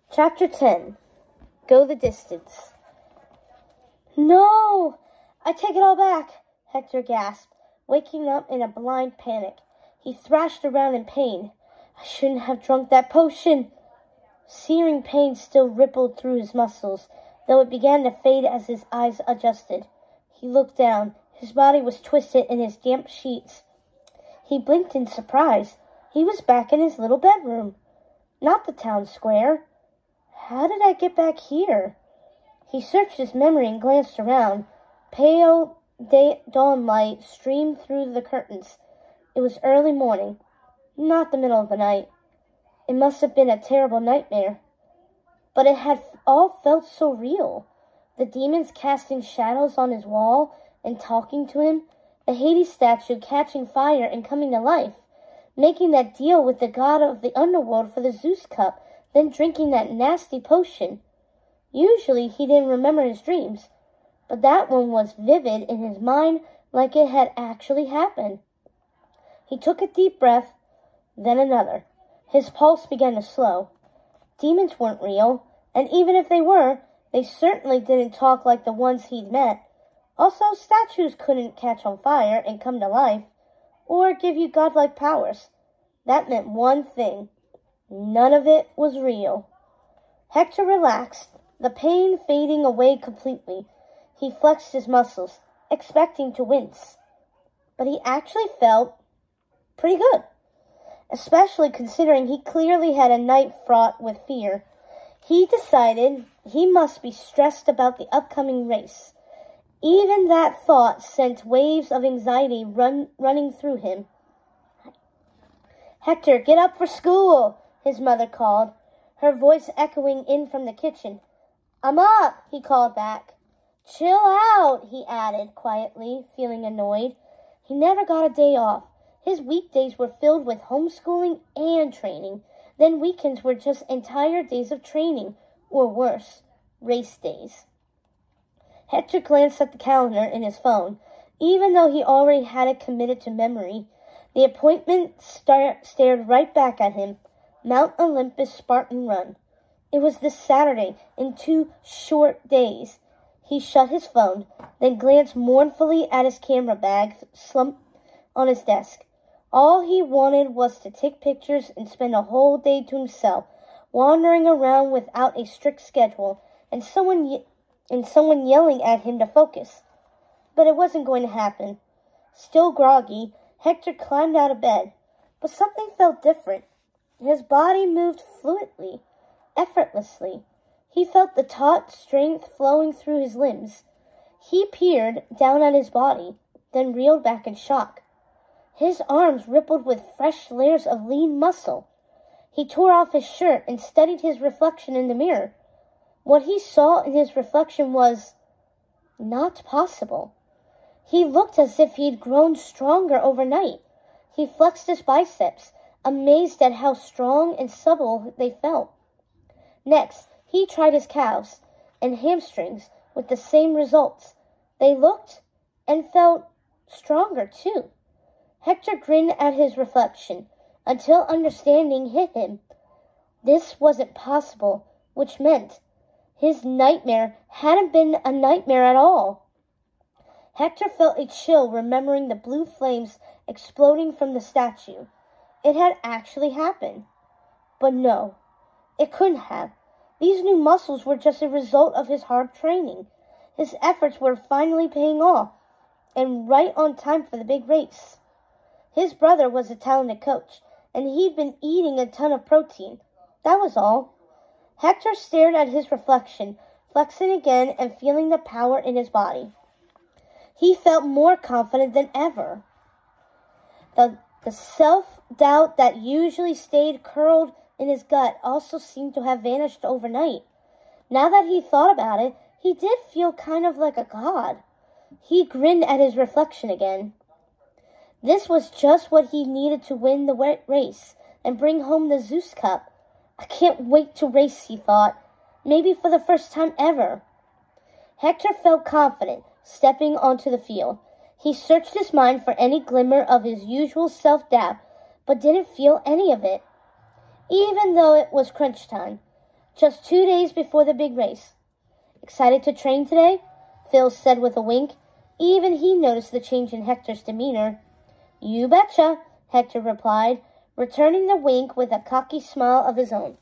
Chapter 10. Go the Distance. No! I take it all back, Hector gasped, waking up in a blind panic. He thrashed around in pain. I shouldn't have drunk that potion. Searing pain still rippled through his muscles, though it began to fade as his eyes adjusted. He looked down. His body was twisted in his damp sheets. He blinked in surprise. He was back in his little bedroom. Not the town square. How did I get back here? He searched his memory and glanced around. Pale dawn light streamed through the curtains. It was early morning, not the middle of the night. It must have been a terrible nightmare. But it had all felt so real. The demons casting shadows on his wall and talking to him. The Hades statue catching fire and coming to life. Making that deal with the god of the underworld for the Zeus cup, then drinking that nasty potion. Usually he didn't remember his dreams, but that one was vivid in his mind like it had actually happened. He took a deep breath, then another. His pulse began to slow. Demons weren't real, and even if they were, they certainly didn't talk like the ones he'd met. Also, statues couldn't catch on fire and come to life, or give you godlike powers. That meant one thing. None of it was real. Hector relaxed, the pain fading away completely. He flexed his muscles, expecting to wince. But he actually felt pretty good, especially considering he clearly had a night fraught with fear. He decided he must be stressed about the upcoming race. Even that thought sent waves of anxiety running through him. "Hector, get up for school," his mother called, her voice echoing in from the kitchen. "I'm up," he called back. "Chill out," he added quietly, feeling annoyed. He never got a day off. His weekdays were filled with homeschooling and training. Then weekends were just entire days of training, or worse, race days. Hector glanced at the calendar in his phone. Even though he already had it committed to memory, the appointment stared right back at him. Mount Olympus Spartan Run. It was this Saturday, in 2 short days. He shut his phone, then glanced mournfully at his camera bag slumped on his desk. All he wanted was to take pictures and spend a whole day to himself, wandering around without a strict schedule, and someone yelling at him to focus. But it wasn't going to happen. Still groggy, Hector climbed out of bed. But something felt different. His body moved fluidly, effortlessly. He felt the taut strength flowing through his limbs. He peered down at his body, then reeled back in shock. His arms rippled with fresh layers of lean muscle. He tore off his shirt and studied his reflection in the mirror. What he saw in his reflection was not possible. He looked as if he'd grown stronger overnight. He flexed his biceps, amazed at how strong and supple they felt. Next, he tried his calves and hamstrings with the same results. They looked and felt stronger too. Hector grinned at his reflection until understanding hit him. This wasn't possible, which meant his nightmare hadn't been a nightmare at all. Hector felt a chill remembering the blue flames exploding from the statue. It had actually happened. But no, it couldn't have. These new muscles were just a result of his hard training. His efforts were finally paying off, and right on time for the big race. His brother was a talented coach, and he'd been eating a ton of protein. That was all. Hector stared at his reflection, flexing again and feeling the power in his body. He felt more confident than ever. The self-doubt that usually stayed curled in his gut also seemed to have vanished overnight. Now that he thought about it, he did feel kind of like a god. He grinned at his reflection again. This was just what he needed to win the race and bring home the Zeus Cup. I can't wait to race, he thought, maybe for the first time ever. Hector felt confident, stepping onto the field. He searched his mind for any glimmer of his usual self-doubt, but didn't feel any of it. Even though it was crunch time, Just 2 days before the big race. Excited to train today? Phil said with a wink. Even he noticed the change in Hector's demeanor. You betcha, Hector replied, returning the wink with a cocky smile of his own.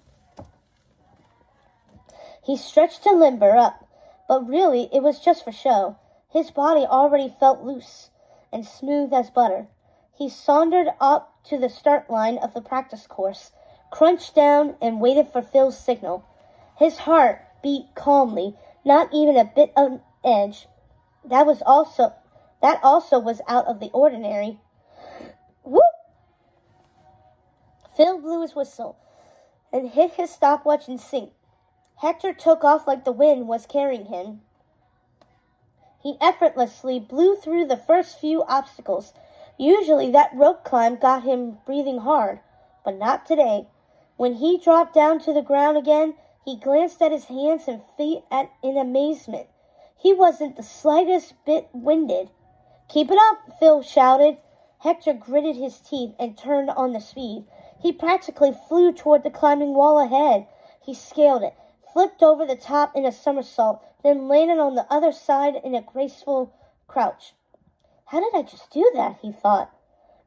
He stretched to limber up, but really it was just for show. His body already felt loose and smooth as butter. He sauntered up to the start line of the practice course, crunched down, and waited for Phil's signal. His heart beat calmly, not even a bit of edge. That also was out of the ordinary. Whoop! Phil blew his whistle and hit his stopwatch in sync. Hector took off like the wind was carrying him. He effortlessly blew through the first few obstacles. Usually that rope climb got him breathing hard, but not today. When he dropped down to the ground again, he glanced at his hands and feet in amazement. He wasn't the slightest bit winded. Keep it up, Phil shouted. Hector gritted his teeth and turned on the speed. He practically flew toward the climbing wall ahead. He scaled it, flipped over the top in a somersault, then landed on the other side in a graceful crouch. How did I just do that, he thought.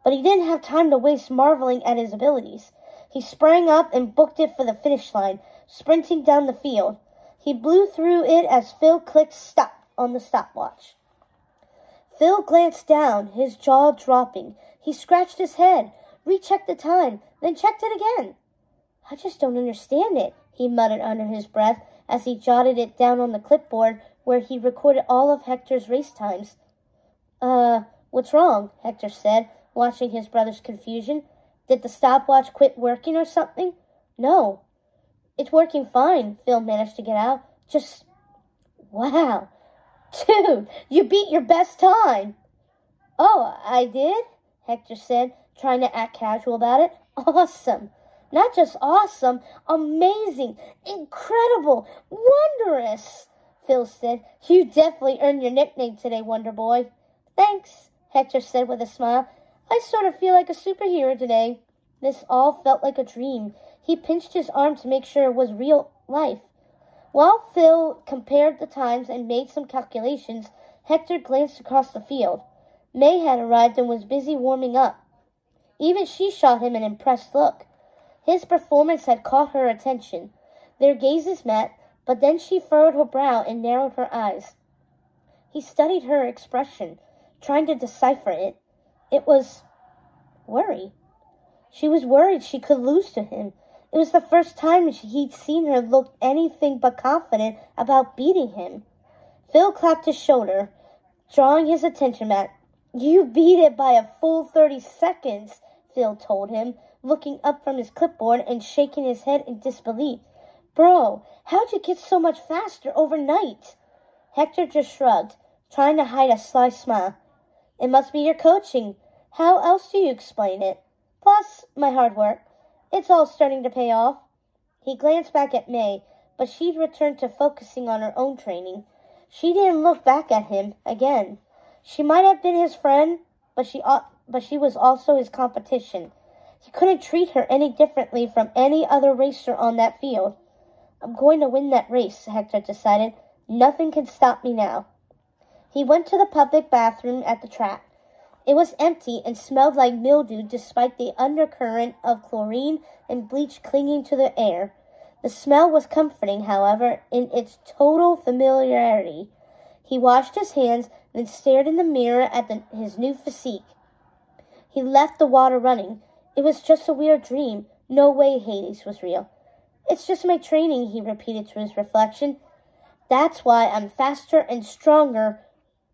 But he didn't have time to waste marveling at his abilities. He sprang up and booked it for the finish line, sprinting down the field. He blew through it as Phil clicked stop on the stopwatch. Phil glanced down, his jaw dropping. He scratched his head, rechecked the time, then checked it again. I just don't understand it, he muttered under his breath as he jotted it down on the clipboard where he recorded all of Hector's race times. What's wrong? Hector said, watching his brother's confusion. Did the stopwatch quit working or something? No. It's working fine, Phil managed to get out. Just, wow. Dude, you beat your best time. Oh, I did? Hector said, trying to act casual about it. Awesome. Not just awesome, amazing, incredible, wondrous, Phil said. You definitely earned your nickname today, Wonder Boy. Thanks, Hector said with a smile. I sort of feel like a superhero today. This all felt like a dream. He pinched his arm to make sure it was real life. While Phil compared the times and made some calculations, Hector glanced across the field. May had arrived and was busy warming up. Even she shot him an impressed look. His performance had caught her attention. Their gazes met, but then she furrowed her brow and narrowed her eyes. He studied her expression, trying to decipher it. It was worry. She was worried she could lose to him. It was the first time he'd seen her look anything but confident about beating him. Phil clapped his shoulder, drawing his attention back. You beat it by a full 30 seconds, Phil told him, looking up from his clipboard and shaking his head in disbelief. Bro, how'd you get so much faster overnight? Hector just shrugged, trying to hide a sly smile. It must be your coaching. How else do you explain it? Plus, my hard work. It's all starting to pay off. He glanced back at May, but she'd returned to focusing on her own training. She didn't look back at him again. She might have been his friend, but she was also his competition. He couldn't treat her any differently from any other racer on that field. I'm going to win that race, Hector decided. Nothing can stop me now. He went to the public bathroom at the track. It was empty and smelled like mildew despite the undercurrent of chlorine and bleach clinging to the air. The smell was comforting, however, in its total familiarity. He washed his hands, then stared in the mirror at his new physique. He left the water running. It was just a weird dream. No way Hades was real. It's just my training, he repeated to his reflection. That's why I'm faster and stronger.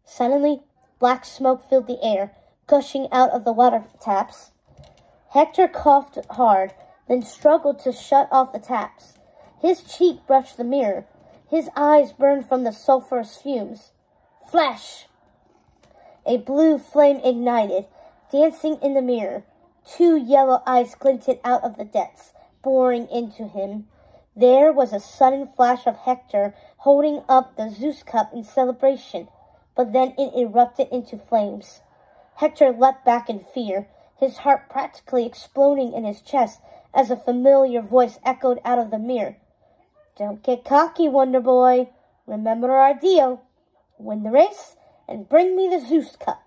Suddenly, black smoke filled the air, gushing out of the water taps. Hector coughed hard, then struggled to shut off the taps. His cheek brushed the mirror. His eyes burned from the sulphurous fumes. Flash! A blue flame ignited, dancing in the mirror. 2 yellow eyes glinted out of the depths, boring into him. There was a sudden flash of Hector holding up the Zeus cup in celebration, but then it erupted into flames. Hector leapt back in fear, his heart practically exploding in his chest as a familiar voice echoed out of the mirror. Don't get cocky, Wonder Boy. Remember our deal. Win the race and bring me the Zeus Cup.